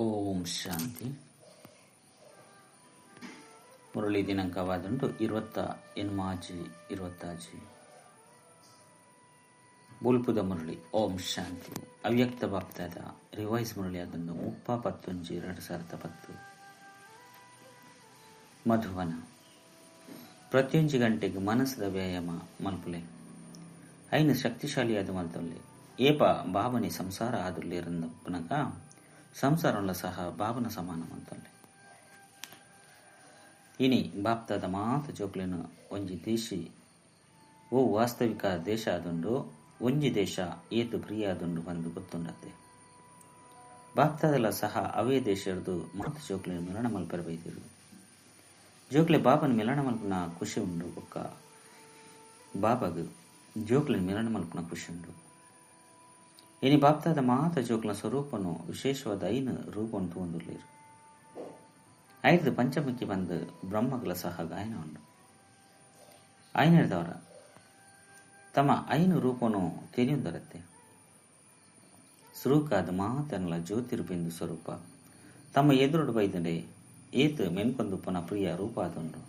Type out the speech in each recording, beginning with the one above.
ಓಂ ಶಾಂತಿ. ಮುರಳಿ ದಿನಾಂಕವಾದುಂಟು 28 ಬುಲ್ಪುದ ಮುರಳಿ. ಓಂ ಶಾಂತಿ. ಅವ್ಯಕ್ತ ಬಾಪ್ತಾದ ರಿವೈಸ್ ಮುರಳಿ ಅದನ್ನು 30/11/2010 ಮಧುವನ. ಪ್ರತಿಯೊಂದು ಗಂಟೆಗೆ ಮನಸ್ಸದ ವ್ಯಾಯಾಮ ಮಲ್ಪುಲೆ ಐನು ಶಕ್ತಿಶಾಲಿಯಾದ ಮಲ್ತೊಲ್ಲೆ ಏಪ ಬಾಬನಿ ಸಂಸಾರ ಆದುರ್ಲಿರಂದ ಪುನಕ ಸಂಸಾರಂలో ಸಹ ಬಾಬನ ಸಮಾನ ಮಂತೊಲ್ಲೆ. ಇನಿ ಬಾಪ್ತಾದ ಮಾತ ಜೋಕ್ಲೆನು ಒಂಜಿ ದೇಶಿ ಓ ವಾಸ್ತವಿಕ ದೇಶ ಆದುಂಡು ಒಂಜಿ ದೇಶ ಏತು ಪ್ರಿಯ ಆದುಂಡು ಬಂದು ಗೊತ್ತುಂಡತ್ತೆ. ಬಾಪ್ತಾದಲ ಸಹ ಅವೇ ದೇಶ ಇರ್ದು ಮಾತ ಜೋಕ್ಲೆನು ಮಿಲನ ಮಲ್ಪರ ಬೈದಿರು. ಜೋಕ್ಲೆ ಬಾಬನ ಮಿಲನ ಮಲ್ಪನ ಖುಷಿ ಉಂಡು. ಒಕ್ಕ ಬಾಬಾಗ ಜೋಕ್ಲೆನು ಮಿಲನ ಮಲ್ಪನ ಖುಷಿ ಉಂಡು. ಇನಿ ಬಾಪ್ತಾದ ಮಾತ ಜೋಕ್ಲ ಸ್ವರೂಪನು ವಿಶೇಷವಾದ ಐನು ರೂಪವನ್ನು ತಗೊಂಡಿರ್ಲಿರು. ಐದು ಪಂಚಮುಖಿ ಬಂದು ಬ್ರಹ್ಮಗಳ ಸಹ ಗಾಯನ ಉಂಡು. ಐನದವರ ತಮ್ಮ ಐನು ರೂಪನು ತೆರೆಯುಂದರತ್ತೆ. ಸ್ವರೂಕಾದ ಮಾತನಲ ಜ್ಯೋತಿರ್ಬಿಂದು ಸ್ವರೂಪ ತಮ್ಮ ಎದುರುಡು ಬೈದಂಡೆ ಏತು ಮೆನ್ಕೊಂದು ಪುನಃ ಪ್ರಿಯ ರೂಪ ಆದುಂಡು.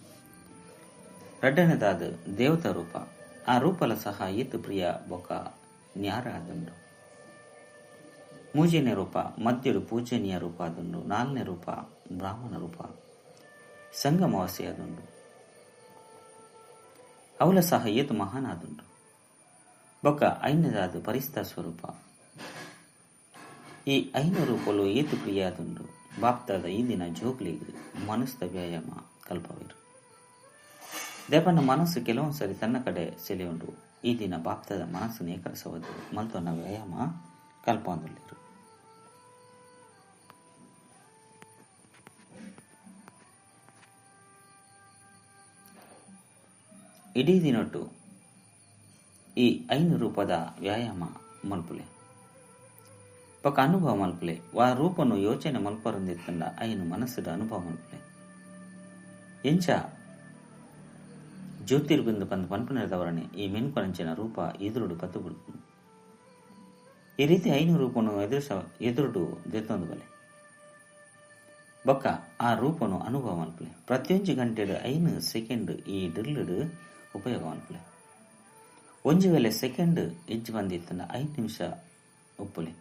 ರಡ್ಡನೇದಾದ ದೇವತಾ ರೂಪ. ಆ ರೂಪಲ ಸಹ ಏತು ಪ್ರಿಯ ಬೊಕ್ಕ ನ್ಯಾರ ಆದುಂಡು. ಮೂಜನೇ ರೂಪ ಮಧ್ಯಡು ಪೂಜನೀಯ ರೂಪ ಆದುಂಡು. ನಾಲ್ನೇ ರೂಪ ಬ್ರಾಹ್ಮಣ ರೂಪ ಸಂಗಮವಾಸಿ ಆದುಂಡು. ಅವಳ ಸಹ ಏತು ಮಹಾನ್ ಆದುಂಡು. ಬೊಕ್ಕ ಐನದಾದ ಪರಿಸ್ಥಿತ ಸ್ವರೂಪ. ಈ ಐನು ರೂಪಲು ಏತು ಪ್ರಿಯ ಆದುಂಡು. ಬಾಪ್ತಾದ ಈ ದಿನ ಜೋಗ್ಲಿಗೆ ಮನಸ್ಸದ ವ್ಯಾಯಾಮ ಕಲ್ಪವಿರು. ದೇವನ ಮನಸ್ಸು ಕೆಲವೊಂದ್ಸರಿ ತನ್ನ ಕಡೆ ಸೆಳೆಯುಂಡು. ಈ ದಿನ ಬಾಪ್ತಾದ ಮನಸ್ಸನ್ನು ಏಕರಸವದು ಮಲ್ತೊನ್ನ ವ್ಯಾಯಾಮ ಕಲ್ಪೊಂದುಲ್ಲಿರು. ಇಡೀ ದಿನೊಟ್ಟು ಈ ಐನು ರೂಪದ ವ್ಯಾಯಾಮ ಮಲ್ಪುಲೆ ಪಕ್ಕ ಅನುಭವ ಮಲ್ಪುಲೆ. ವಾ ರೂಪನು ಯೋಚನೆ ಮಲ್ಪರಂದಿತ್ತಂಡ ಐನು ಮನಸ್ಸದ ಅನುಭವ ಮಲ್ಪುಲೆ. ಎಂಚ ಜ್ಯೋತಿರ್ಬಿಂದು ಬಂದು ಪನ್ಪುನದವರನೆ ಈ ಮೆನ್ಕೊನಂಚಿನ ರೂಪ ಎದುರುಡು ಪತ್ತು ಬಿಡ್ತು. ಈ ರೀತಿ ಐನು ರೂಪನು ಎದುರುಡು ದೆತ್ತೊಂದು ಬಲೆ ಬೊಕ್ಕ ಆ ರೂಪನು ಅನುಭವ ಮಲ್ಪುಲೆ. ಪ್ರತಿಯೊಂದು ಗಂಟೆಡು 5 ಸೆಕೆಂಡ್ ಈ ಡ್ರಿಲ್ಡ್ ಉಪಯೋಗ ಮಲ್ಪುಲೆ. ಒಂಜಿ ವೇಳೆ ಸೆಕೆಂಡ್ ಇಜ್ಜು ಬಂದಿತ್ತಂಡ 5 ನಿಮಿಷ ಉಪ್ಪುಲೆ.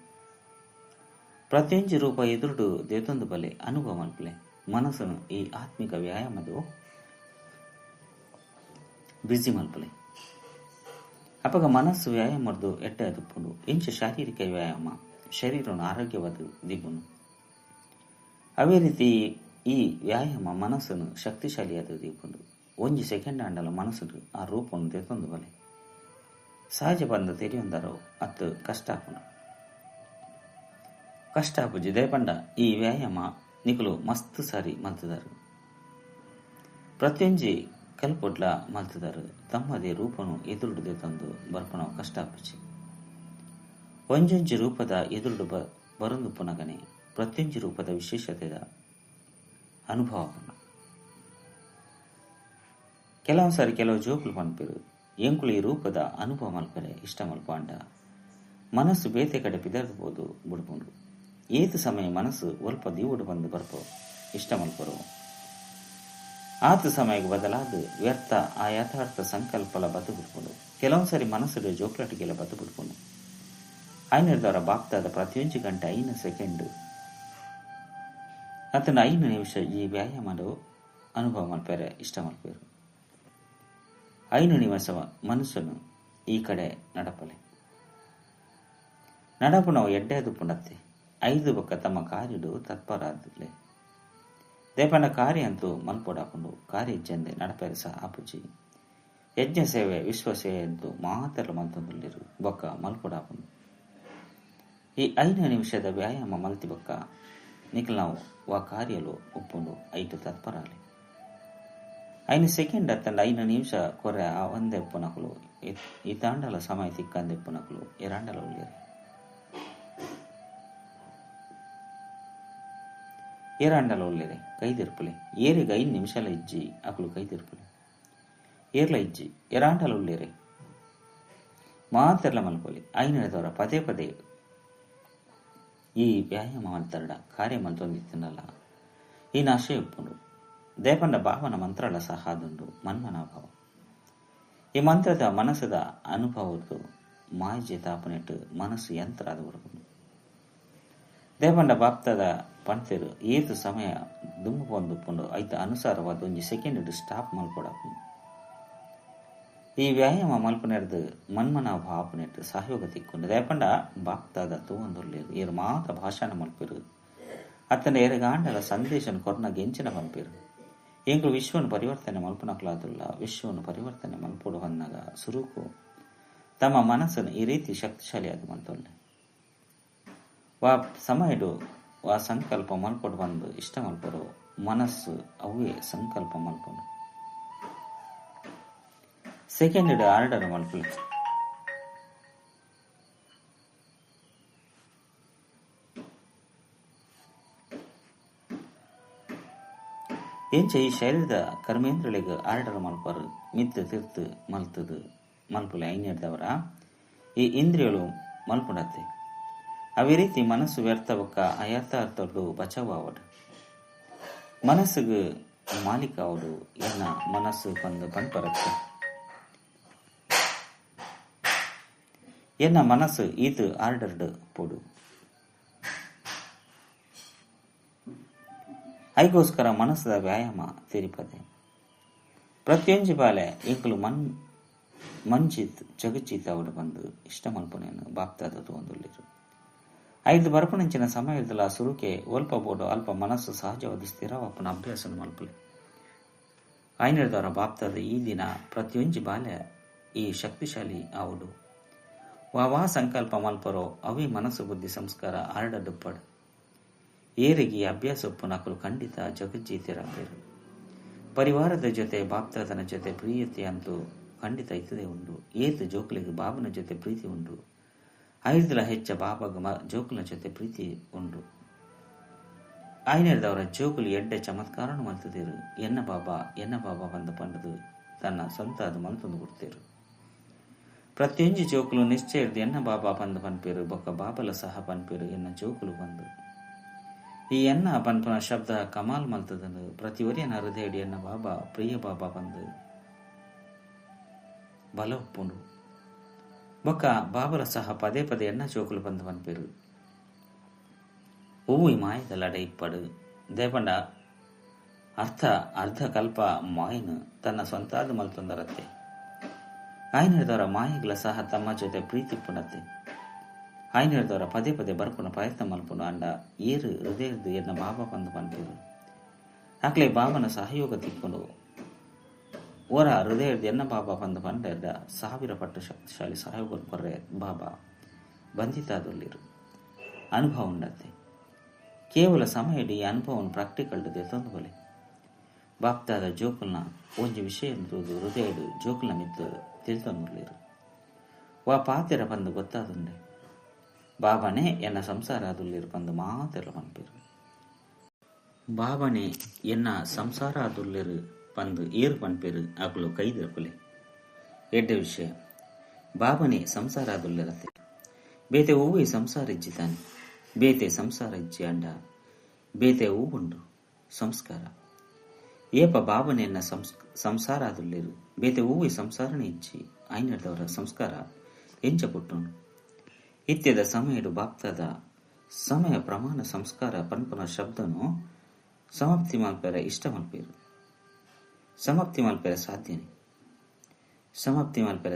ಪ್ರತಿಯೊಂದು ರೂಪ ಎದುರುಡು ದೆತ್ತೊಂದು ಬಲೆ ಅನುಭವ ಮಲ್ಪುಲೆ. ಮನಸ್ಸನ್ನು ಈ ಆತ್ಮಿಕ ವ್ಯಾಯಾಮದು ಬಿಸಿ ಮಲ್ಪುಲೆ. ಅಪಗ ಮನಸ್ಸು ವ್ಯಾಯಾಮದ್ದು ಎಡ್ಡೆ ಅದುಪ್ಪುಂಡು. ಇಂಚ ಶಾರೀರಿಕ ವ್ಯಾಯಾಮ ಶರೀರವನ್ನು ಆರೋಗ್ಯವಾದ ದಿಬ್ಬುನು. ಅವೇ ರೀತಿ ಈ ವ್ಯಾಯಾಮ ಮನಸ್ಸನ್ನು ಶಕ್ತಿಶಾಲಿಯಾದ ದಿಬ್ಬುಂಡು. ಒಂಜಿ ಸೆಕೆಂಡ್ ಆಂಡಲ ಮನಸ್ಸು ಆ ರೂಪವನ್ನು ತೆತ್ತೊಂದು ಬಲೆ ಸಹಜ ಬಂದ ತೆರೆಯೊಂದರೋ ಅತ್ತು ಕಷ್ಟ ಆಪುಂಡು. ಕಷ್ಟ ಆಪುಜಿ ದೇಪಂಡ ಈ ವ್ಯಾಯಾಮ ನಿಕುಲು ಮಸ್ತ್ ಸಾರಿ ಮಲ್ತದಾರು. ಪ್ರತಿಯೊಂಜಿ ಕಲ್ಪೊಡ್ಲ ಮಲ್ತದಾರು ತಮ್ಮದೇ ರೂಪನು ಎದುರುಡು ತಂದು ಬರ್ಪಣ ಕಷ್ಟ ಆಪುಜಿ. ಒಂಜೊಂಜಿ ರೂಪದ ಎದುರುಡು ಬರೊಂದು ಪುನಗನೆ ಪ್ರತಿಯೊಂಜಿ ರೂಪದ ವಿಶೇಷತೆದ ಅನುಭವ ಪುನ. ಕೆಲವೊಂದ್ಸಾರಿ ಕೆಲವು ಜೋಕುಲು ಪನ್ಪೆರು ಎಂಕುಲು ಈ ರೂಪದ ಅನುಭವ ಮಲ್ಪರೆ ಇಷ್ಟ ಮಲ್ಪಾಂಡ ಮನಸ್ಸು ಬೇತೆ ಕಡೆ ಪಿದರ್ಬೋದು ಬಿಡ್ಪುಂಡು. ಏತು ಸಮಯ ಮನಸ್ಸು ಒಲ್ಪ ದೀವುಡು ಬಂದು ಬರ್ಪೋ ಇಷ್ಟ ಮಲ್ಪರು ಆತ ಸಮಯಕ್ಕೆ ಬದಲಾದ ವ್ಯರ್ಥ ಆ ಯಥಾರ್ಥ ಸಂಕಲ್ಪಲ ಬದು ಬಿಡ್ಕೊಂಡು ಕೆಲವೊಂದ್ಸರಿ ಮನಸ್ಸು ಜೋಕ್ಲಾಟಿಗೆಲ್ಲ ಬದು ಬಿಡ್ಕೊಂಡು ಐನರ್ದವರ ಬಾಪ್ತಾದ ಪ್ರತಿಯೊಂದು ಗಂಟೆ 5 ಸೆಕೆಂಡ್ ಅತನ 5 ನಿಮಿಷ ಈ ವ್ಯಾಯಾಮದ ಅನುಭವ ಮಲ್ಪರೆ ಇಷ್ಟ ಮಲ್ಪೇರು. 5 ನಿಮಿಷ ಮನಸ್ಸನ್ನು ಈ ಕಡೆ ನಡಪಲೆ ನಡಪು ನಾವು ಎಡ್ಡೆದು ಪುಣತ್ತೆ 5 ಬೊಕ್ಕ ತಮ್ಮ ಕಾರ್ಯಡು ತತ್ಪರ ಆದಿರ್ಲೆ ದೇಪನ ಕಾರ್ಯ ಅಂತೂ ಮಲ್ಪೊಡಾಪುಂಡು. ಕಾರ್ಯ ಇಜ್ಜಂದೆ ನಡಪೇರು ಸಹ ಆಪುಜಿ. ಯಜ್ಞ ಸೇವೆ ವಿಶ್ವ ಸೇವೆ ಅಂತೂ ಮಾತೆಲ್ಲ ಮಲ್ತೊಂದುಲ್ಲಿರು ಬೊಕ್ಕ ಮಲ್ಪೊಡಾಪುಂಡು. ಈ 5 ನಿಮಿಷದ ವ್ಯಾಯಾಮ ಮಲ್ತಿ ಬೊಕ್ಕ ನಿಖಲ್ ನಾವು ವಾ ಕಾರ್ಯಲು ಉಪ್ಪುಂಡು ಐಟು ತತ್ಪರಾಲಿ. 5 ಸೆಕೆಂಡ್ ಅತ್ತಂಡ 5 ನಿಮಿಷ ಕೊರೆ ಆ ಒಂದೇ ಉಪ್ಪುನಕಲು ಈ ತಾಂಡಲ ಸಮಯ ತಿಕ್ಕಂದೆ ಉಪ್ಪುನಕಲು ಎರಾಂಡಲ ಉಳ್ಳೇರಿ ಏರಾಂಡಲ ಉಳ್ಳೇರೆ ಕೈದಿರ್ಪುಲೆ ಏರಿಗೆ 5 ನಿಮಿಷಲ ಇಜ್ಜಿ ಅಕಲು ಕೈದಿರ್ಪುಲೆ ಏರ್ಲ ಇಜ್ಜಿ ಎರಾಂಡಲ ಉಳ್ಳೇರೆ ಮಾತೆರ್ಲ ಮಲ್ಪೊಲಿ. ಐನದವರ ಪದೇ ಪದೇ ಈ ವ್ಯಾಯಾಮ ಮಂತ್ರಡ ಕಾರ್ಯ ಮಂತೊಂದಿತ್ತಿನಲ್ಲ ಈ ನಾಶೆ ಉಪ್ಪುಂಡು ದೇಪಂಡ ಭಾವನ ಮಂತ್ರಳ ಸಹಾದುಂಡು ಮನ್ಮನಾಭಾವ. ಈ ಮಂತ್ರದ ಮನಸ್ಸದ ಅನುಭವದ್ದು ಮಾಯಿಜೆ ತಾಪನೆಟ್ಟು ಮನಸ್ಸು ಯಂತ್ರ ಅದು ಹುಡುಗುಂಡು ದೇಪಂಡ ಬಾಪ್ತದ ಪಂತೆರು ಏತು ಸಮಯ ದುಮ್ಮು ಪೊಂದುಪ್ಪುಂಡು ಐತ ಅನುಸಾರವಾದ ಒಂಜಿ ಸೆಕೆಂಡ್ ಸ್ಟಾಪ್ ಮಲ್ಪೊಡಪುಂಡು. ಈ ವ್ಯಾಯಾಮ ಮಲ್ಪನೆರ್ದು ಮನ್ಮನಾಭ ಆಪನೆಟ್ಟು ಸಹಯೋಗ ತಿಕ್ಕೊಂಡು ದೇಪಂಡ ಬಾಪ್ತಾದ ತೂವೊಂದುಲ್ಲೇರು ಏರು ಮಾತ ಭಾಷಣ ಮಲ್ಪೆರು ಅತ್ತನ ಎರೆಗಾಂಡಲ ಸಂದೇಶನ ಕೊರ್ನ ಗೆಂಚಿನ ಪಂಪೇರು ಎಂಗಳು ವಿಶ್ವನು ಪರಿವರ್ತನೆ ಮಲ್ಪನಕ್ಲಾದುಲ್ಲ ವಿಶ್ವನು ಪರಿವರ್ತನೆ ಮಲ್ಪೊಡು ಹೊನ್ನಾಗ ಸುರುಕು ತಮ್ಮ ಮನಸ್ಸನ್ನು ಈ ರೀತಿ ಶಕ್ತಿಶಾಲಿ ಅದು ಮಂತೊಳ್ಳೆ ವಾ ಸಮಯಡು ವಾ ಸಂಕಲ್ಪ ಮಲ್ಪೊಡು ಬಂದು ಇಷ್ಟ ಮಲ್ಪರು ಮನಸ್ಸು ಅವೇ ಸಂಕಲ್ಪ ಮಲ್ಪೊಂಡು ಸೆಕೆಂಡ್ ಆರ್ಡರ್ ಮಲ್ಪಲು ಎಂಚ ಈ ಶರೀರದ ಕರ್ಮೇಂದ್ರಳಿಗೆ ಆರ್ಡರ್ ಮಲ್ಪರು ಮಿತ್ತು ತಿರ್ತು ಮಲ್ತದು ಮಲ್ಪುಲೆ ಐನ್ಯರ್ದವರ ಈ ಇಂದ್ರಿಯಗಳು ಮಲ್ಪುಡತ್ತೆ ಅವೇ ರೀತಿ ಮನಸ್ಸು ವ್ಯರ್ಥವಕ್ಕ ಅಯರ್ಥಾರ್ಥಡು ಬಚಾವಡು ಮನಸ್ಸಿಗೆ ಮಾಲೀಕ ಅವಡು ಎನ್ನ ಮನಸ್ಸು ಬಂದು ಪಂಪರತ್ತೆ ಎನ್ನ ಮನಸ್ಸು ಇದು ಆರ್ಡರ್ಡ್ ಪೋಡು ಐಗೋಸ್ಕರ ಮನಸ್ಸದ ವ್ಯಾಯಾಮ ತಿರುಪದೆ ಪ್ರತಿಯೊಂಜಿ ಬಾಲೆ ಎಂಕಲು ಮಂಜಿತ್ ಜಗಚಿತ್ ಅವಡು ಬಂದು ಇಷ್ಟ ಮಲ್ಪನೆಯನ್ನು ಬಾಪ್ತಾದದು ಒಂದುಲ್ಲಿರು ಐದು ಬರ್ಪಣಂಚಿನ ಸಮಯದಲ್ಲ ಸುರುಕೆ ಒಲ್ಪ ಬೋಡು ಅಲ್ಪ ಮನಸ್ಸು ಸಹಜವಾದ ಸ್ಥಿರವಾಪನ ಅಭ್ಯಾಸ ಮಲ್ಪಲೆ ಐನರ್ದವರ ಬಾಪ್ತಾದ ಈ ದಿನ ಪ್ರತಿಯೊಂಜಿ ಬಾಲೆ ಈ ಶಕ್ತಿಶಾಲಿ ಅವಡು ವಾ ಸಂಕಲ್ಪ ಮಲ್ಪರೋ ಅವೇ ಮನಸ್ಸು ಬುದ್ಧಿ ಸಂಸ್ಕಾರ ಆರ್ಡರ್ ಪಡ್ ಏರಿಗೆ ಅಭ್ಯಾಸ ನಕಲು ಖಂಡಿತ ಜಗಜ್ಜೀತಿರಂಬೇರು ಪರಿವಾರದ ಜೊತೆ ಬಾಪ್ತಾದನ ಜೊತೆ ಪ್ರಿಯತೆ ಅಂತೂ ಖಂಡಿತ ಇತದೆ ಉಂಡು ಏತು ಜೋಕುಲಿಗೆ ಬಾಬನ ಜೊತೆ ಪ್ರೀತಿ ಉಂಡು ಐದಲ ಹೆಚ್ಚ ಬಾಬಾಗ ಜೋಕುಲ ಜೊತೆ ಪ್ರೀತಿ ಉಂಡು ಆಯ್ನೆಡ್ದವರ ಜೋಕುಲು ಎಡ್ಡೆ ಚಮತ್ಕಾರನು ಮಲ್ತದೇರು ಎನ್ನ ಬಾಬಾ ಬಂದ ಪಂಡದು ತನ್ನ ಸ್ವಂತ ಅದು ಮಲ್ತೊಂದು ಕೊಡ್ತೇರು ಪ್ರತಿಯೊಂಜಿ ಜೋಕುಲು ನಿಶ್ಚಯ ಹಿಡ್ದು ಎನ್ನ ಬಾಬಾ ಬಂದ ಪನ್ಪೇರು ಬೊಕ್ಕ ಬಾಬಲ ಸಹ ಪನ್ಪೇರು ಎನ್ನ ಜೋಕುಲು ಬಂದು ಈ ಎನ್ನ ಪನ್ಪನ ಶಬ್ದ ಕಮಾಲ್ ಮಲ್ತದನು ಪ್ರತಿ ಒರಿಯನ ಹೃದಯಡಿ ಎನ್ನ ಬಾಬಾ ಪ್ರಿಯ ಬಾಬಾ ಬಂದು ಬಲ ಉಪ್ಪುಂಡು ಬೊಕ್ಕ ಬಾಬಲ ಸಹ ಪದೇ ಪದೇ ಎನ್ನ ಜೋಕುಲು ಬಂದು ಪನ್ಪೇರು ಹೂವು ಈ ಮಾಯದ ಲಡೆ ಇಪ್ಪಡು ದೇಪಂಡ ಅರ್ಧ ಕಲ್ಪ ಮಾಯನು ತನ್ನ ಸ್ವಂತಾದ ಮಲ್ತೊಂದರತ್ತೆ ಆಯ್ನಿರ್ದವರ ಮಾಯಿಗಳ ಸಹ ತಮ್ಮ ಜೊತೆ ಪ್ರೀತಿ ಪುಣತೆ ಆಯ್ನಿರ್ದವರ ಪದೇ ಪದೇ ಬರ್ಪುನ ಪ್ರಯತ್ನ ಮಲ್ಪುನು ಅಂಡ ಏರು ಹೃದಯದ್ದು ಎನ್ನ ಬಾಬಾ ಬಂದು ಪನ್ಪೇರು ಆಕ್ಲೆ ಬಾಬನ ಸಹಯೋಗ ತಿಕ್ಕೊಂಡು ಓರ ಹೃದಯದ ಎನ್ನ ಬಾಬಾ ಬಂದು ಪಂಡ 1000 ಪಟ್ಟು ಶಕ್ತಿಶಾಲಿ ಸಹಯೋಗ ಕೊರ್ರೆ ಬಾಬಾ ಬಂಧಿತಾದೊಲ್ಲಿರು ಅನುಭವ ಉಂಡತ್ತೆ ಕೇವಲ ಸಮಯಡಿ ಈ ಅನುಭವವನ್ನು ಪ್ರಾಕ್ಟಿಕಲ್ ತಂದು ಬಲೆ ಬಾಪ್ತಾದ ಜೋಕುಲ್ನ ಒಂಜಿ ವಿಷಯ ಹೃದಯಡು ಜೋಕುಲ್ನ ಮಿತ್ತು ತಿಳ್ತೊಂದುರ್ಲಿರು ವಾ ಪಾತೆರ ಬಂದು ಗೊತ್ತಾದುಂಡೆ ಬಾಬಾನೇ ಎನ್ನ ಸಂಸಾರ ಅದುಲ್ಲಿರು ಬಂದು ಮಾತೆರ ಪನ್ಪೇರು ಬಾಬಾನೇ ಎನ್ನ ಸಂಸಾರ ಅದುಲ್ಲಿರು ಬಂದು ಏರು ಪನ್ಪೇರು ಅಕುಲು ಕೈದಿರಪುಲೆ ಎಡ್ಡೆ ವಿಷಯ ಬಾಬಾನೇ ಸಂಸಾರ ಅದುಲ್ಲಿರತ್ತೆ ಬೇತೆ ಹೂವೇ ಸಂಸಾರ ಇಜ್ಜಿತಾನೆ ಬೇತೆ ಸಂಸಾರ ಇಜ್ಜಿ ಅಂಡ ಬೇತೆ ಹೂವುಂಡು ಸಂಸ್ಕಾರ ಏಪ ಬಾಬನೆಯನ್ನ ಸಂಸಾರ ಅದುಲ್ಲಿರು ಬೇತೆ ಹೂವಿ ಸಂಸಾರನೇ ಇಚ್ಚಿ ಐನರ್ದವರ ಸಂಸ್ಕಾರ ಎಂಚ ಪುಟ್ಟುಂಡು ಇತ್ಯದ ಸಮಯಡು ಬಾಪ್ತಾದ ಸಮಯ ಪ್ರಮಾಣ ಸಂಸ್ಕಾರ ಪನ್ಪನ ಶಬ್ದನು ಸಮಾಪ್ತಿ ಮಲ್ಪೆರ ಇಷ್ಟ ಮಲ್ಪೇರು ಸಮಾಪ್ತಿ ಮಲ್ಪೆರ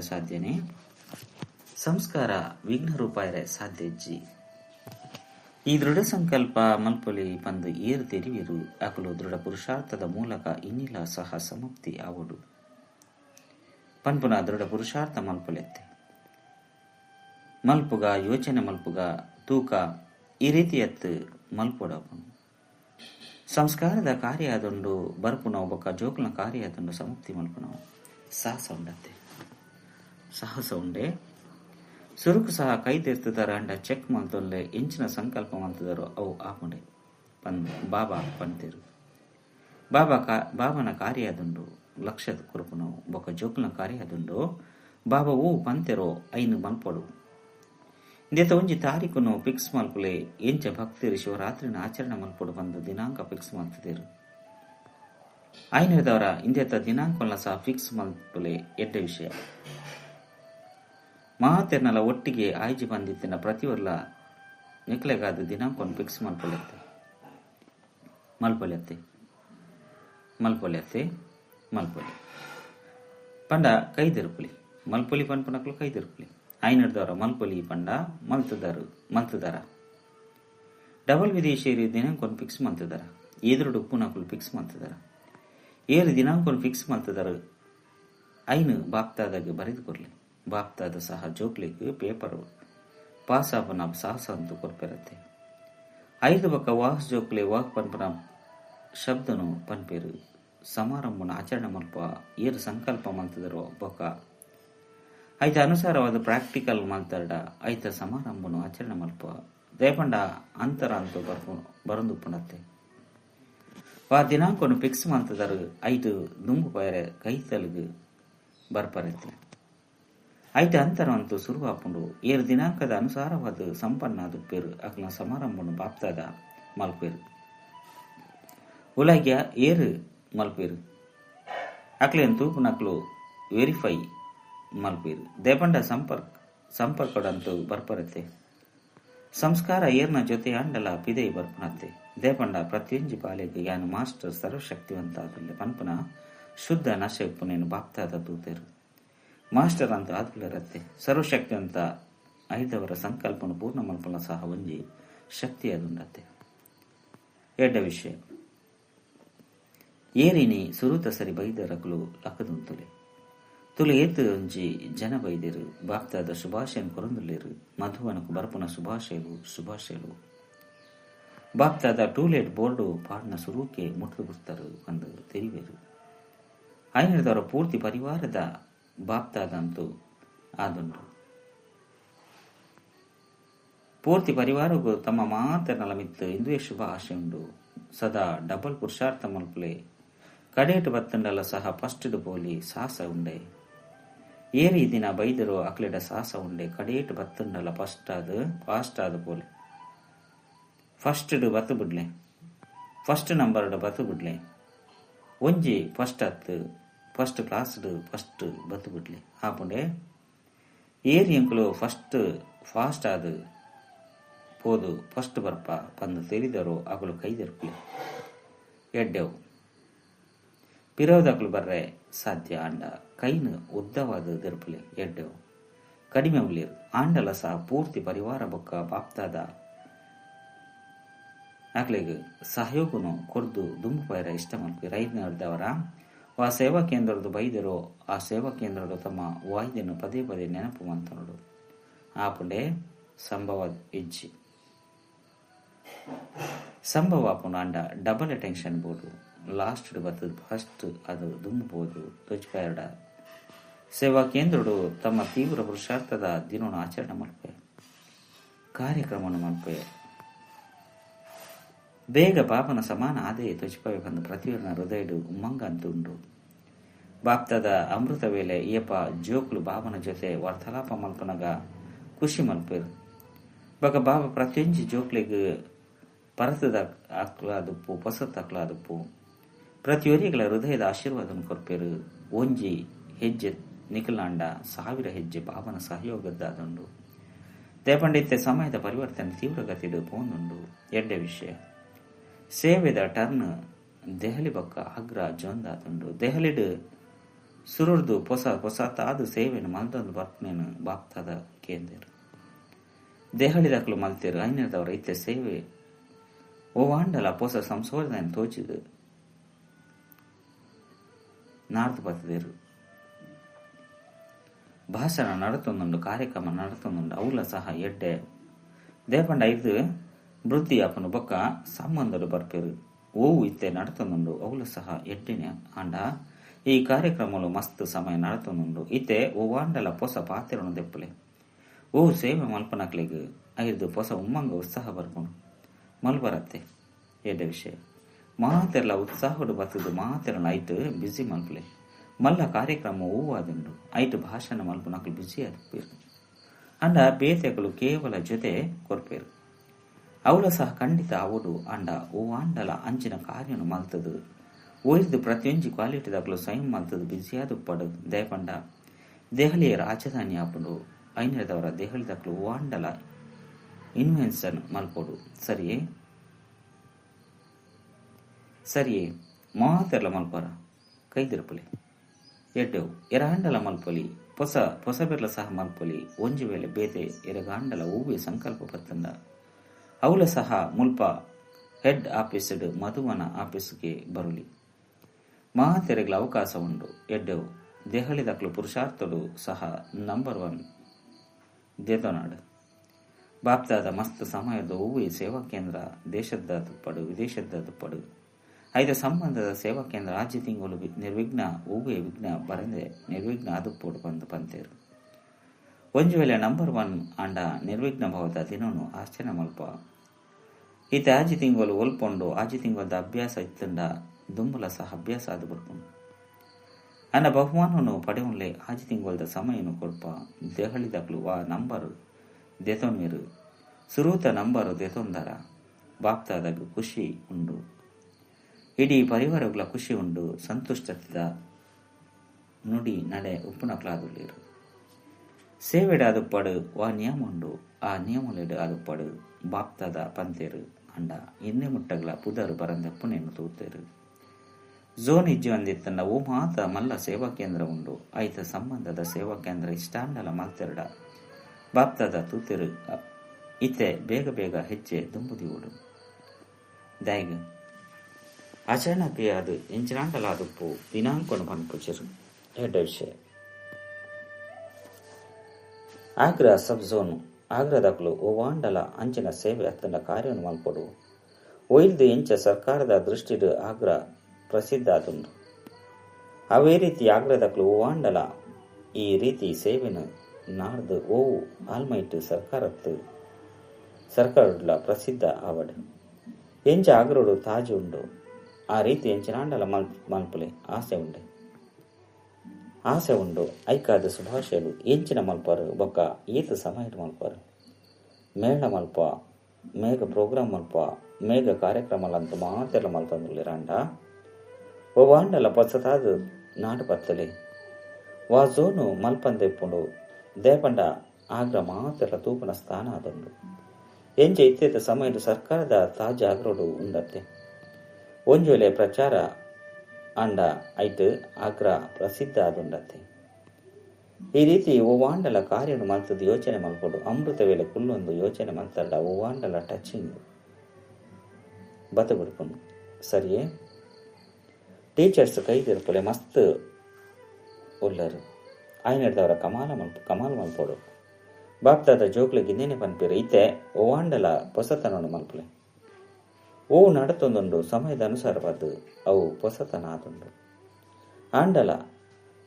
ಸಾಧ್ಯನೇ ಸಂಸ್ಕಾರ ವಿಘ್ನ ರೂಪಾಯರೆ ಸಾಧ್ಯ ಇಜ್ಜಿ ಈ ದೃಢ ಸಂಕಲ್ಪ ಮಲ್ಪೊಲಿ ಬಂದು ಏರು ತೆರಿವಿರು ಅಕಲು ದೃಢ ಪುರುಷಾರ್ಥದ ಮೂಲಕ ಇನ್ನಿಲ್ಲ ಸಹ ಸಮಾಪ್ತಿ ಆವಡು ಪನ್ಪುನ ದೃಢ ಪುರುಷಾರ್ಥ ಮಲ್ಪೊಲೆತ್ತೆ ಮಲ್ಪುಗ ಯೋಚನೆ ಮಲ್ಪುಗ ತೂಕ ಈ ರೀತಿಯತ್ತು ಮಲ್ಪೊಡಪು ಸಂಸ್ಕಾರದ ಕಾರ್ಯ ಆದುಂಡು ಬರ್ಪುನ ಒಬ್ಬಕ ಜೋಕುಲ ಕಾರ್ಯ ಆದುಂಡು ಸಮಾಪ್ತಿ ಮಲ್ಪುನ ಸಾಹಸ ಉಂಡೆ ಸುರುಕು ಸಹ ಕೈ ತೆರ್ತದರ ಅಂಡ ಚೆಕ್ ಮಲ್ತೊಲ್ಲೆ ಎಂಚಿನ ಸಂಕಲ್ಪ ಮಲ್ತದರು ಅವು ಆಪುಂಡೆ ಬಾಬಾ ಪಂತೇರು ಬಾಬನ ಕಾರ್ಯ ಆದುಂಡು ಲಕ್ಷದ ಕುರುಪುನು ಬೊಕ್ಕ ಜೋಕುಲ ಕಾರ್ಯ ಆದುಂಡು ಬಾಬಾ ಹೂ ಪಂತೆರೋ ಐನು ಮಲ್ಪಡು ಇಂದೆತ ಒಂಜಿ ತಾರೀಕುನು ಫಿಕ್ಸ್ ಮಲ್ಪುಲೆ ಎಂಚ ಭಕ್ತರು ಶಿವರಾತ್ರಿನ ಆಚರಣೆ ಮಲ್ಪಡು ಬಂದು ದಿನಾಂಕ ಫಿಕ್ಸ್ ಮಲ್ತದೇರು. ಐನದವರ ಇಂದೆತ ದಿನಾಂಕಲ್ಲ ಸಹ ಫಿಕ್ಸ್ ಮಲ್ಪುಲೆ ಎಡ್ಡ ವಿಷಯ. ಮಾತೆರ್ನಲ ಒಟ್ಟಿಗೆ ಆಯ್ಜಿ ಬಂದಿತ್ತಿನ ಪ್ರತಿವರ್ಲ ನಿಕ್ಲೆಗಾದ ದಿನಾಂಕವನ್ನು ಫಿಕ್ಸ್ ಮಲ್ಪೊಲೆತ್ತೆ ಪಂಡ ಕೈದಿರುಪುಲಿ ಮಲ್ಪೊಲಿ ಪನ್ಪನಕ್ಲು ಕೈದಿರುಪುಲಿ. ಐನರ್ದವರ ಮಲ್ಪೊಲಿ ಪಂಡ ಮಲ್ತದಾರ ಡಬಲ್ ವಿದೇಶಿಯರಿ ದಿನಾಂಕವನ್ನು ಫಿಕ್ಸ್ ಮಲ್ತದಾರ. ಎದುರುಡು ಉಪ್ಪುನಕುಲು ಫಿಕ್ಸ್ ಮಲ್ತದಾರ. ಏರು ದಿನಾಂಕವನ್ನು ಫಿಕ್ಸ್ ಮಲ್ತದಾರ. ಐನು ಬಾಪ್ತಾದಾಗೆ ಬರೆದು ಕೊರ್ಲಿ. ಬಾಪ್ತಾದ ಸಹ ಜೋಕ್ಲಿಗೆ ಪೇಪರ್ ಪಾಸ್ ಆಪನ ಸಾಹಸ ಅಂತೂ ಕೊರ್ಪಿರತ್ತೆ. 5 ಬೊಕ್ಕ ವಾಹ್ ಜೋಕ್ಲೆ ವಾಹ್ ಪನ್ಪನ ಶಬ್ದನು ಪನ್ಪೇರು. ಸಮಾರಂಭನ ಆಚರಣೆ ಮಲ್ಪ ಏರು ಸಂಕಲ್ಪ ಮಲ್ತದರೋ ಬೊಕ್ಕ ಐತ ಅನುಸಾರವಾದ ಪ್ರಾಕ್ಟಿಕಲ್ ಮಲ್ತಾಡ ಐತ ಸಮಾರಂಭನು ಆಚರಣೆ ಮಲ್ಪ ದೇಪಂಡ ಅಂತರ ಅಂತೂ ಬರಂದುಪ್ಪುಣತ್ತೆ. ವಾ ದಿನಾಂಕನು ಫಿಕ್ಸ್ ಮಲ್ತದರು ಐದು ದುಂಬು ಪೈರೆ ಕೈತಲ್ಗು ಬರ್ಪರತ್ತೆ. ಐತೆ ಅಂತರ ಅಂತೂ ಸುರುವಾಪುಂಡು ಏರು ದಿನಾಂಕದ ಅನುಸಾರವಾದ ಸಂಪನ್ನ ದುಪ್ಪೇರು ಅಕ್ಲ ಸಮಾರಂಭನು ಬಾಪ್ತಾದ ಮಲ್ಪೇರು. ಉಲಗ್ಯ ಏರು ಮಲ್ಪೇರು ಅಕ್ಲೇನು ತೂಪು ನಕ್ಲು ವೆರಿಫೈ ಮಲ್ಪೇರು. ದೇಪಂಡ ಸಂಪರ್ಕಡಂತೂ ಬರ್ಪರತ್ತೆ. ಸಂಸ್ಕಾರ ಏರ್ನ ಜೊತೆ ಅಂಡಲ ಪಿದೈ ಬರ್ಪನತ್ತೆ. ದೇಪಂಡ ಪ್ರತಿಯೊಂಜಿ ಪಾಲೆಗೆ ಯಾನು ಮಾಸ್ಟರ್ ಸರ್ವಶಕ್ತಿವಂತ ಆದಲ್ಲಿ ಪನ್ಪನ ಶುದ್ಧ ನಶೆಪ್ಪುನೇನು ಬಾಪ್ತಾದ ತೂತೇರು. ಮಾಸ್ಟರ್ ಅಂತ ಆದ್ಲರತ್ತೆ. ಸರ್ವಶಕ್ತಿವಂತ ಐದವರ ಸಂಕಲ್ಪನು ಪೂರ್ಣ ಮಲ್ಪನ ಸಹ ಒಂಜಿ ಶಕ್ತಿ ಅದುಂಡತ್ತೆ. ಎಡ್ಡ ವಿಷಯ ಏರಿನಿ ಸುರುತ ಸರಿ ಬೈದರಕುಲು ಲಕ್ಕದುಂತುಲೆ ತುಲು ಏತು ಒಂಜಿ ಜನ ಬೈದೇರು ಬಾಪ್ತಾದ ಶುಭಾಶಯನ್ ಕೊರಂದುಲ್ಲೇರು. ಮಧುವನಕು ಬರ್ಪುನ ಶುಭಾಶಯಲು ಬಾಪ್ತಾದ ಟೂಲೆಟ್ ಬೋರ್ಡು ಪಾಡ್ನ ಸುರೂಕೆ ಮುಟ್ಲು ಬಿಡ್ತಾರು ಅಂದು ತೆರಿವೇರು. ಐನದವರ ಪೂರ್ತಿ ಪರಿವಾರದ ಬಾಪ್ತಾದಂತೂ ಆದುಂಡು. ಪೂರ್ತಿ ಪರಿವಾರಗೂ ತಮ್ಮ ಮಾತರ್ನಲ ಮಿತ್ತು ಇಂದುವೆ ಶುಭ ಆಶೆ ಉಂಡು. ಸದಾ ಡಬಲ್ ಪುರುಷಾರ್ಥ ಮಲ್ಪುಲೆ ಕಡೇಟು ಬತ್ತಂಡಲ ಸಹ ಫಸ್ಟ್ ಪೋಲಿ ಸಾಹಸ ಉಂಡೆ. ಏರಿ ದಿನ ಬೈದರು ಅಕ್ಲೆಡ ಸಾಹಸ ಉಂಡೆ. ಕಡೇಟು ಬತ್ತಂಡಲ ಫಾಸ್ಟ್ ಆದ ಪೋಲಿ ಫಸ್ಟ್ ಬತ್ತು ಬಿಡ್ಲೆ ಫಸ್ಟ್ ನಂಬರ್ಡ್ ಬತ್ತು ಬಿಡ್ಲೆ ಒಂಜಿ ಫಸ್ಟ್ ಕ್ಲಾಸ್ ಫಸ್ಟ್ ಬತ್ತು ಬಿಡ್ಲೆ ಆಪುಂಡೆ. ಏರಿ ಅಂಕುಲು ಫಾಸ್ಟ್ ಆದ ಪೋದು ಫಸ್ಟ್ ಬರ್ಪ ಪಂದು ತೆರಿದರು ಅಕುಲು ಕೈದೆರ್ಪುಲೆ ಎಡ್ಡೆವು ಪಿರೋದಕುಲು ಬರ್ರೆ ಸಾಧ್ಯ ಆಂಡ ಕೈನು ಉದ್ದವಾದ ದೆರ್ಪುಲೆ ಎಡ್ಡೆವು ಕಡಿಮೆ ಉಳ್ಳೇರು. ಆಂಡಲ ಸಹ ಪೂರ್ತಿ ಪರಿವಾರ ಬೊಕ್ಕ ಬಾಪ್ತಾದ ಆಕ್ಲೆಗ್ ಸಹಯೋಗನು ಕೊರ್ದು ದುಂಬು ಪೈರ ಇಷ್ಟ ಮಲ್ಪಿ ರೈತನವರ ಆ ಸೇವಾ ಕೇಂದ್ರದ ಬೈದರು. ಆ ಸೇವಾ ಕೇಂದ್ರದ ತಮ್ಮ ವಾಯ್ದೆನು ಪದೇ ಪದೇ ನೆನಪು ಮಂತನೋಡು ಆಪುಂಡೆ ಸಂಭವ ಆಪುಂಡು and double attention board last ಬರ್ತದ ಫಸ್ಟ್ ಅದು ದುಂಬುಬೋದು ತೊಚ್ಪೇರಡ ಸೇವಾ ಕೇಂದ್ರಡು ತಮ್ಮ ತೀವ್ರ ಪುರುಷಾರ್ಥದ ದಿನವನ್ನು ಆಚರಣೆ ಮಲ್ಪೆ ಕಾರ್ಯಕ್ರಮವನ್ನು ಮಲ್ಪೆ ಬೇಗ ಪಾಪನ ಸಮಾನ ಆದೇ ತೊಚ್ಪಬೇಕಂದು ಪ್ರತಿಯೊಂದು ಹೃದಯಡು ಉಮ್ಮಂಗ ಅಂತುಂಡು. ಬಾಪ್ತದ ಅಮೃತ ವೇಳೆ ಏಪ ಜೋಕ್ಲು ಬಾಬನ ಜೊತೆ ವಾರ್ತಾಲಾಪ ಮಲ್ಪನಗ ಖುಷಿ ಮಲ್ಪೇರು. ಬಗ ಬಾಬಾ ಪ್ರತಿಯೊಂಜಿ ಜೋಕ್ಲಿಗೆ ಪರತದ ಅಕ್ಲಾದುಪ್ಪು ಪೊಸತ್ ಅಕ್ಲಾದುಪ್ಪು ಪ್ರತಿಯೊರಿಗಳ ಹೃದಯದ ಆಶೀರ್ವಾದನ ಕೊರ್ಪೇರು. ಒಂಜಿ ಹೆಜ್ಜೆ ನಿಖಲಾಂಡ 1000 ಹೆಜ್ಜೆ ಬಾಬನ ಸಹಯೋಗದ್ದಾದುಂಡು. ದೇಪಂಡಿತ್ತೆ ಸಮಯದ ಪರಿವರ್ತನೆ ತೀವ್ರಗತಿಡು ಪೋನುಂಡು. ಎಡ್ಡೆ ವಿಷಯ ಸೇವೆದ ಟರ್ನ್ ದೆಹಲಿ ಬೊಕ್ಕ ಆಗ್ರಾ ಜೊಂದಾದುಂಡು. ದೆಹಲಿಡ್ ಸುರುರ್ದು ಪೊಸತಾದು ಸೇವೆನು ಮಲ್ದೊಂದು ಬರ್ಪನೇನು ಬಾಪ್ತಾದ ಕೇಂದ್ರ ದೆಹಲಿದಕ್ಲು ಮಲ್ತೇರು. ಐನದವರ ಇತ್ತೆ ಸೇವೆ ಓವಾಂಡಲ ಪೊಸ ಸಂಶೋಧನೆ ತೋಚಿದು ನಾರ್ದು ಬತ್ತದೇರು. ಭಾಷಣ ನಡತೊಂದುಂಡು ಕಾರ್ಯಕ್ರಮ ನಡತೊಂದುಂಡು ಅವುಲ ಸಹ ಎಡ್ಡೆ ದೇಪಂಡ ಇದು ವೃತ್ತಿ ಅಪ್ಪನು ಬೊಕ್ಕ ಸಂಬಂಧಡು ಬರ್ಪೇರು. ಓವು ಇತ್ತೆ ನಡತೊಂದುಂಡು ಅವುಲ ಸಹ ಎಡ್ಡೆನೆ ಆಂಡ ಈ ಕಾರ್ಯಕ್ರಮಲು ಮಸ್ತ್ ಸಮಯ ನಡತೊಂದುಂಡು. ಇತ್ತೆ ಓವಾಂಡಲ ಪೊಸ ಪಾತೆರನು ದೆಪ್ಪಲೆ ಓ ಸೇವೆ ಮಲ್ಪನಕ್ಲೆಗ್ ಐದು ಪೊಸ ಉಮ್ಮಂಗ ಉತ್ಸಾಹ ಬರ್ಪುಂಡು ಮಲ್ಬರತ್ತೆ. ಎಡ್ಡೆ ವಿಷಯ ಮಾತೆರ್ಲ ಉತ್ಸಾಹಡು ಬತ್ತದು ಮಾತೆರನ ಐಟು ಬಿಸಿ ಮಲ್ಪಲೆ ಮಲ್ಲ ಕಾರ್ಯಕ್ರಮ ಹೂವಾದುಂಡು ಐಟು ಭಾಷಣ ಮಲ್ಪನಕ್ಲು ಬಿಸಿ ಆದ್ಪೇರು. ಅಂಡ ಬೇತೆಗಳು ಕೇವಲ ಜೊತೆ ಕೊರ್ಪೇರು ಅವಳ ಸಹ ಖಂಡಿತ ಅವಡು ಅಂಡ ಓ ಆಂಡಲ ಅಂಚಿನ ಕಾರ್ಯನು ಮಲ್ತದು ಒಯ್ದು ಪ್ರತಿಯೊಂಜಿ ಕ್ವಾಲಿಟಿದಾಗಲು ಸ್ವಯಂ ಮಲ್ತದು ಬಿಸಿಯಾದ ಪಡು ದಯಪಂಡ ದೆಹಲಿಯ ರಾಜಧಾನಿ ಆಪುಂಡು ಐನದವರ ದೆಹಲಿದಾಗಲು ಓ ಆಂಡಲ ಇನ್ವೆನ್ಷನ್ ಮಲ್ಪೋಡು ಸರಿಯೇ ಮಾತೆರ್ಲ ಮಲ್ಪರ ಕೈದಿರುಪಲಿ ಎಡ್ಡೆವು ಎರಗಾಂಡಲ ಮಲ್ಪೊಲಿ ಪೊಸ ಬೆರ್ಲ ಸಹ ಮಲ್ಪೊಲಿ ಒಂಜಿ ವೇಳೆ ಬೇತೆ ಎರಗಾಂಡಲ ಹೂವೆ ಸಂಕಲ್ಪ ಪತ್ತಂಡ ಅವಳ ಸಹ ಮುಲ್ಪ ಹೆಡ್ ಆಫೀಸ್ಡ್ ಮಧುವನ ಆಫೀಸ್ಗೆ ಬರುಲಿ ಮಾತೆರೆಗ್ಲ ಅವಕಾಶ ಉಂಡು ಎಡ್ಡೆವು ದೆಹಲಿದಕ್ಲು ಪುರುಷಾರ್ಥಡು ಸಹ ನಂಬರ್ 1 ದೇತನಾಡು ಬಾಪ್ದಾದ ಮಸ್ತ್ ಸಮಯದ ಹೂವೆ ಸೇವಾ ಕೇಂದ್ರ ದೇಶದ ತುಪ್ಪಡು ವಿದೇಶದ ತುಪ್ಪಡು ಐದ ಸಂಬಂಧದ ಸೇವಾ ಕೇಂದ್ರ ರಾಜ್ಯ ತಿಂಗಳು ನಿರ್ವಿಘ್ನ ಹೂವೆ ವಿಘ್ನ ಬರದೆ ನಿರ್ವಿಘ್ನ ಅದುಪ್ಪೋಡು ಬಂದು ಪಂತೇರು ಒಂಜು ವೇಳೆ ನಂಬರ್ 1 ಅಂಡ ನಿರ್ವಿಘ್ನ ಭವದ ದಿನನು ಆಶ್ಚರ್ಯ ಮಲ್ಪ ಈತ ಆಜಿ ತಿಂಗಳು ಒಲ್ಪೊಂಡು ಆಜಿ ತಿಂಗಳದ ಅಭ್ಯಾಸ ಇತ್ತಂಡ ದುಂಬುಲ ಸಹ ಅಭ್ಯಾಸ ಆದು ಬರ್ಪುಂಡು ಅನ್ನ ಬಹುಮಾನನು ಪಡೆಯುನ್ಲೆ ಆಜಿ ತಿಂಗಳದ ಸಮಯನು ಕೊಡ್ಪ ದೆಹಲಿದಾಗ್ಲು ಆ ನಂಬರ್ ದೆತೊಂದಿರು ಸುರೂತ ನಂಬರ್ ದೆತೊಂದರ ಬಾಪ್ತಾದಾಗ ಖುಷಿ ಉಂಡು ಇಡೀ ಪರಿವಾರಗಳ ಖುಷಿ ಉಂಡು ಸಂತುಷ್ಟದ ನುಡಿ ನಡೆ ಉಪ್ಪುನಕ್ಲಾದುಳ್ಳೇರು ಸೇವೆಡ ಅದುಪ್ಪಡು ವಾ ನಿಯಮ ಉಂಡು ಆ ನಿಯಮಲೆಡು ಅದುಪ್ಪಡು ಬಾಪ್ತಾದ ಪಂತೇರು ಅಂಡ ಎಣ್ಣೆ ಮುಟ್ಟಗಳ ಪುದರು ಬರಂದಪ್ಪನೇನು ತೂತೇರು ಝೋನ್ ಇಜ್ಜಿ ಒಂದಿತ್ತಂಡ ಓ ಮಾತ ಮಲ್ಲ ಸೇವಾ ಕೇಂದ್ರ ಉಂಡು ಐತ ಸಂಬಂಧದ ಸೇವಾ ಕೇಂದ್ರ ಇಷ್ಟಾಂಡಲ ಮಲ್ತೆರಡ ಬಾಪ್ತಾದ ತೂತೇರು ಇತ್ತೆ ಬೇಗ ಬೇಗ ಹೆಜ್ಜೆ ದುಂಬುದಿ ಓಡು ದೈಗ ಅಚಾನಕ್ಕೆ ಅದು ಎಂಚಿನಾಂಡಲ ಅದುಪ್ಪು ದಿನಾಂಕನು ಪನ್ಪುಚರು ಎಡ್ಡ ವಿಷಯ ಆಗ್ರಾ ಸಬ್ ಝೋನು ಆಗ್ರಾದಾಗ್ಲು ಓವಾಂಡಲ ಅಂಚಿನ ಸೇವೆ ಅತ್ತಂಡ ಕಾರ್ಯವನ್ನು ಮಲ್ಪೊಡು ಒಯ್ದು ಎಂಚ ಸರ್ಕಾರದ ದೃಷ್ಟಿಡು ಆಗ್ರಾ ಪ್ರಸಿದ್ಧ ಆದುಂಡು ಅವೇ ರೀತಿ ಆಗ್ರಾದಾಗ್ಲು ಓವಾಂಡಲ ಈ ರೀತಿ ಸೇವೆನ ನಾಡ್ದು ಓವು ಆಲ್ಮೈಟ್ ಸರ್ಕಾರಡ್ಲ ಪ್ರಸಿದ್ಧ ಆವಡು ಎಂಚ ಆಗ್ರೋಡು ತಾಜು ಉಂಡು ಆ ರೀತಿ ಎಂಚಿನಾಂಡಲ ಮಲ್ಪುಲೆ ಆಸೆ ಉಂಡು ಐಕಾದ ಶುಭಾಶಯಲು ಎಂಚಿನ ಮಲ್ಪರು ಬೊಕ್ಕ ಈತ ಸಮಯದ ಮಲ್ಪರು ಮೇಳ ಮಲ್ಪ ಮೇಘ ಪ್ರೋಗ್ರಾಮ್ ಮಲ್ಪ ಮೇಘ ಕಾರ್ಯಕ್ರಮಲಂತೂ ಮಾತೆಲ್ಲ ಮಲ್ತಂದುಲ್ಲಿರಂಡ ಓ ವಾಂಡಲ ಪೊಸತಾದ ನಾಡು ಪತ್ತಲೆ ವಾ ಝೋನು ಮಲ್ಪಂದೆಪ್ಪುಂಡು ದೇಪಂಡ ಆಗ್ರ ಮಾತೆಲ್ಲ ತೂಪನ ಸ್ಥಾನ ಆದುಂಡು ಎಂಚ ಇತ್ತೆದ ಸಮಯದ ಸರ್ಕಾರದ ತಾಜಾ ಆಗ್ರೋಡು ಉಂಡತ್ತೆ ಒಂಜು ವೇಳೆ ಪ್ರಚಾರ ಅಂಡ ಐಟ್ ಆಗ್ರ ಪ್ರಸಿದ್ಧ ಆದುಂಡತ್ತೆ ಈ ರೀತಿ ಓ ವಾಂಡಲ ಕಾರ್ಯನು ಮಲ್ತದ್ದು ಯೋಚನೆ ಮಲ್ಪೊಡು ಅಮೃತ ವೇಳೆ ಕುಲ್ಲೊಂದು ಯೋಚನೆ ಮಲ್ತಲ್ಲ ಓ ವಾಂಡಲ ಟಚಿಂಗ್ ಬತ ಬಿಡ್ಕೊಂಡು ಸರಿಯೇ ಟೀಚರ್ಸ್ ಕೈದಿರ್ಪಲೆ ಮಸ್ತ್ ಉಳ್ಳರು ಆಯ್ನಡ್ದವರ ಕಮಾಲ್ ಮಲ್ಪೊಡು ಬಾಪ್ತಾದ ಜೋಕ್ಲಿಗೆ ಇನ್ನೇನೆ ಪನ್ಪಿರು ಈತೆ ಓ ವಾಂಡಲ ಹೊಸತನವನ್ನು ಮಲ್ಪಲೆ ಓ ನಡತೊಂದುಂಡು ಸಮಯದ ಅನುಸಾರವಾದ ಅವು ಹೊಸತನ ಆದುಂಡು ಆಂಡಲ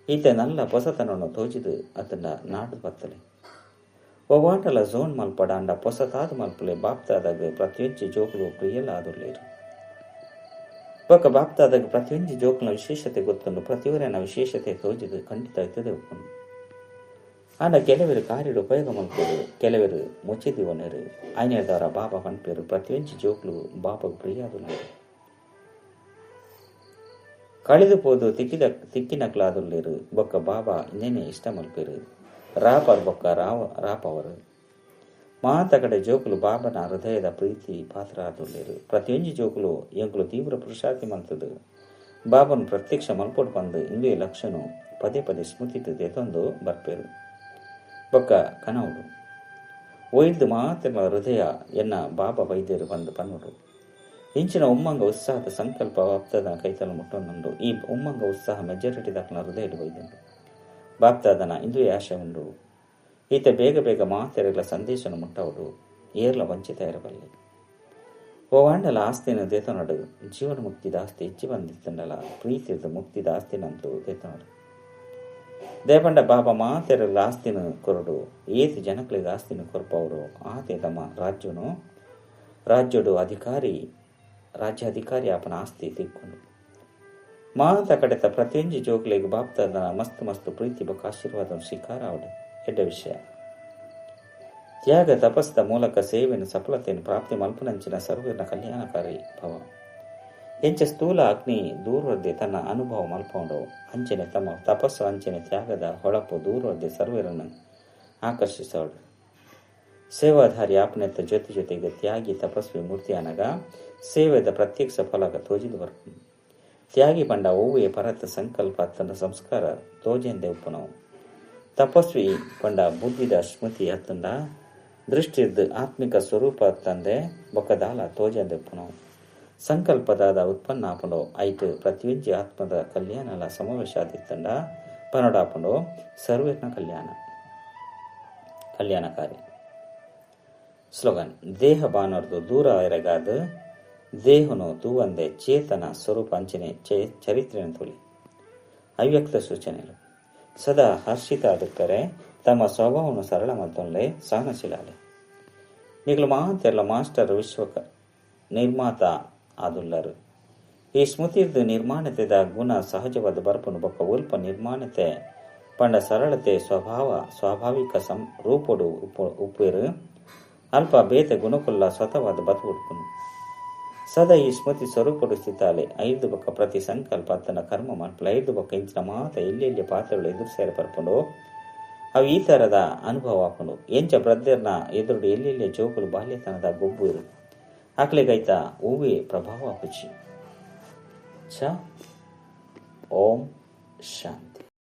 ಈತೆ ನಲ್ಲ ಹೊಸತನವನ್ನು ತೋಜಿದು ಅದನ್ನ ನಾಡು ಬತ್ತಲೆ ಓ ವಾಂಡಲ ಝೋನ್ ಮಲ್ಪಡ ಅಂಡ ಹೊಸತಾದ ಮಲ್ಪಲೆ ಬಾಪ್ತಾದಾಗ ಪ್ರತಿಯೊಂದು ಜೋಕ್ಲು ಪ್ರಿಯಲ್ಲ ಆದುಳ್ಳೇರು ಬೊಕ್ಕ ಬಾಪ್ತಾದಾಗ ಪ್ರತಿಯೊಂದು ಜೋಕ್ಲ ವಿಶೇಷತೆ ಗೊತ್ತುಂಡು ಪ್ರತಿಯೊರನ ವಿಶೇಷತೆ ತೋಜಿದು ಖಂಡಿತ ಇರ್ತದೆ ಒಪ್ಪುಂಡು ಆಂಡ ಕೆಲವರು ಕಾರ್ಯಡು ಉಪಯೋಗ ಮಲ್ಪೋದು ಕೆಲವರು ಮುಚ್ಚಿದಿವನರು ಆಯ್ನದವರ ಬಾಬಾ ಪನ್ಪೇರು ಪ್ರತಿಯೊಂದು ಜೋಕ್ಲು ಬಾಬಾಗ ಪ್ರಿಯಾದು ಕಳೆದು ಪೋದು ತಿಕ್ಕಿನಕ್ಲಾದುಳ್ಳೇರು ಬೊಕ್ಕ ಬಾಬಾ ಇನ್ನೇನೆ ಇಷ್ಟ ಮಲ್ಪೇರು ರಾಪರ್ ಬೊಕ್ಕ ರಾಪವರು ಮಾತ ಕಡೆ ಜೋಕುಲು ಬಾಬನ ಹೃದಯದ ಪ್ರೀತಿ ಪಾತ್ರ ಆದುಳ್ಳೇರು ಪ್ರತಿಯೊಂದು ಜೋಕುಲು ಎಂಕುಲು ತೀವ್ರ ಪುರುಷಾರ್ಥಿ ಮಲ್ತದು ಬಾಬನು ಪ್ರತ್ಯಕ್ಷ ಮಲ್ಪೊಡು ಬಂದು ಇಂದೇ ಲಕ್ಷನು ಪದೇ ಪದೇ ಸ್ಮೃತಿಟ್ಟು ದೆತೊಂದು ಬರ್ಪೇರು ಬೊಕ್ಕ ಕನವುಡು ಒಯ್ದು ಮಾತೆಮ ಹೃದಯ ಎನ್ನ ಬಾಬಾ ವೈದ್ಯರು ಬಂದು ಪನ್ನುಡು ಇಂಚಿನ ಉಮ್ಮಂಗ ಉತ್ಸಾಹದ ಸಂಕಲ್ಪ ಬಾಪ್ತಾದನ ಕೈತಲು ಮುಟ್ಟೊಂದುಂಡು ಈ ಉಮ್ಮಂಗ ಉತ್ಸಾಹ ಮೆಜಾರಿಟಿ ದಾಖಲ ಹೃದಯಡು ವೈದ್ಯಂಡು ಬಾಪ್ತಾದನ ಇಂದು ಆಶೆ ಉಂಡು ಈತ ಬೇಗ ಬೇಗ ಮಾತೆರೆಗಳ ಸಂದೇಶನ ಮುಟ್ಟವುಡು ಏರ್ಲ ವಂಚಿತ ಇರಬಲ್ಲೆ ಓ ವಾಂಡಲ ಆಸ್ತಿನ ದೇತನಡು ಜೀವನ ಮುಕ್ತಿದ ಆಸ್ತಿ ಹೆಚ್ಚಿ ಬಂದಿತ್ತಂಡಲ ಪ್ರೀತಿದ ಮುಕ್ತಿದ ಆಸ್ತಿನಂತೂ ದೇತನಡು ದೇಪಂಡ ಬಾಬಾ ಮಾತೆರೆಗಳ ಆಸ್ತಿನ ಕೊರಡು ಏತಿ ಜನಕ್ಲಿಗೆ ಆಸ್ತಿನ ಕೊರಪವರು ಆತೆ ತಮ್ಮ ರಾಜ್ಯಡು ರಾಜ್ಯಾಧಿಕಾರಿ ಆಪನ ಆಸ್ತಿ ತಿಕ್ಕೊಂಡು ಮಾತ ಕಡೆತ ಪ್ರತಿಯೊಂದು ಜೋಕ್ಲಿಗೆ ಬಾಪ್ತಾದನ ಮಸ್ತ್ ಪ್ರೀತಿ ಬೊಕ್ಕ ಆಶೀರ್ವಾದ ಸ್ವೀಕಾರ ಅವಡು ಎಡ್ಡ ವಿಷಯ ತ್ಯಾಗ ತಪಸ್ದ ಮೂಲಕ ಸೇವೆಯನ್ನು ಸಫಲತೆಯನ್ನು ಪ್ರಾಪ್ತಿ ಮಲ್ಪನಂಚಿನ ಸರ್ವರ್ನ ಕಲ್ಯಾಣಕಾರಿ ಭವ. ಎಂಚ ಸ್ಥೂಲ ಅಗ್ನಿ ದೂರವರ್ದೆ ತನ್ನ ಅನುಭವ ಮಲ್ಪೊಂಡು ಅಂಚನೆ ತಮ್ಮ ತಪಸ್ಸು ಅಂಚನೆ ತ್ಯಾಗದ ಹೊಳಪು ದೂರವರ್ದೆ ಸರ್ವರನ್ನು ಆಕರ್ಷಿಸೋಡು. ಸೇವಾಧಾರಿ ಆಪ್ನೆತ್ತ ಜೊತೆಗೆ ತ್ಯಾಗಿ ತಪಸ್ವಿ ಮೂರ್ತಿ ಅನಗ ಸೇವೆದ ಪ್ರತ್ಯಕ್ಷ ಫಲಗ ತೋಜಿದು ಬರ್ಪು. ತ್ಯಾಗಿ ಪಂಡ ಓವಿಯ ಪರತ ಸಂಕಲ್ಪ ತನ್ನ ಸಂಸ್ಕಾರ ತೋಜೆಂದೆ ಉಪ್ಪುನವು. ತಪಸ್ವಿ ಪಂಡ ಬುದ್ಧಿದ ಸ್ಮೃತಿ ಅತ್ತಂಡ ದೃಷ್ಟಿರ್ದು ಆತ್ಮಿಕ ಸ್ವರೂಪ ತಂದೆ ಬೊಕ್ಕದಾಲ ತೋಜೆಂದೆ ಉಪ್ಪುನವು. ಸಂಕಲ್ಪದಾದ ಉತ್ಪನ್ನ ಆಪುಂಡು ಐಟು ಪ್ರತಿಯೊಂಜಿ ಆತ್ಮದ ಕಲ್ಯಾಣಲ ಸಮಾವೇಶ ಆದಿತ್ತಂಡ ಪನಡಾಪುಂಡು ಸರ್ವೇರ್ನ ಕಲ್ಯಾಣಕಾರಿ. ಸ್ಲೋಗನ್: ದೇಹ ಬಾನರ್ದು ದೂರ ಎರಗಾದ ದೇಹನು ತೂವಂದೆ ಚೇತನ ಸ್ವರೂಪ ಅಂಚನೆ ಚರಿತ್ರೆಯನ್ನು ತುಳಿ. ಅವ್ಯಕ್ತ ಸೂಚನೆಗಳು: ಸದಾ ಹರ್ಷಿತ ಆದುಕ್ಕರೆ ತಮ್ಮ ಸ್ವಭಾವವನ್ನು ಸರಳ ಮಲ್ತೊಂಡ್ಲೆ ಸಹನಶೀಲಾಲೆ. ನಿಗಲು ಮಾತೆಲ್ಲ ಮಾಸ್ಟರ್ ವಿಶ್ವಕ ನಿರ್ಮಾತ ಆದುಲ್ಲರು. ಈ ಸ್ಮೃತಿರ್ದು ನಿರ್ಮಾಣತೆದ ಗುಣ ಸಹಜವಾದ ಬರ್ಪುನು ಬೊಕ್ಕ ಉಲ್ಪ ನಿರ್ಮಾಣತೆ ಪಂಡ ಸರಳತೆ ಸ್ವಭಾವ ಸ್ವಾಭಾವಿಕ ರೂಪೊಡು ಉಪ್ಪೇರು ಅಲ್ಪ ಬೇತೆ ಗುಣಕುಲ್ಲ ಸ್ವತವಾದ ಬದುಕುಡ್ಪುನು. ಸದಾ ಈ ಸ್ಮೃತಿ ಸ್ವರೂಪಡು ಸ್ಥಿತಾಲೆ ಐದು ಬೊಕ್ಕ ಪ್ರತಿ ಸಂಕಲ್ಪ ಅತ್ತನ ಕರ್ಮ ಮಲ್ಪಲ ಐದು ಬೊಕ್ಕ ಇಂಚಿನ ಮಾತ ಎಲ್ಲೆಲ್ಲಿ ಪಾತ್ರಗಳು ಎದುರು ಸೇರಿ ಬರ್ಪುಂಡು ಅವು ಈ ತರದ ಅನುಭವ ಹಾಕೊಂಡು ಎಂಚ ಬ್ರದ್ದರ್ನ ಎದುರುಡು ಎಲ್ಲೆಲ್ಲಿ ಜೋಕುಲು ಬಾಲ್ಯತನದ ಗೊಬ್ಬು ಇರು ಆಕ್ಲೆಗೈತ ಹೂವೇ ಪ್ರಭಾವ ಪುಚಿ. ಓಂ ಶಾಂತಿ.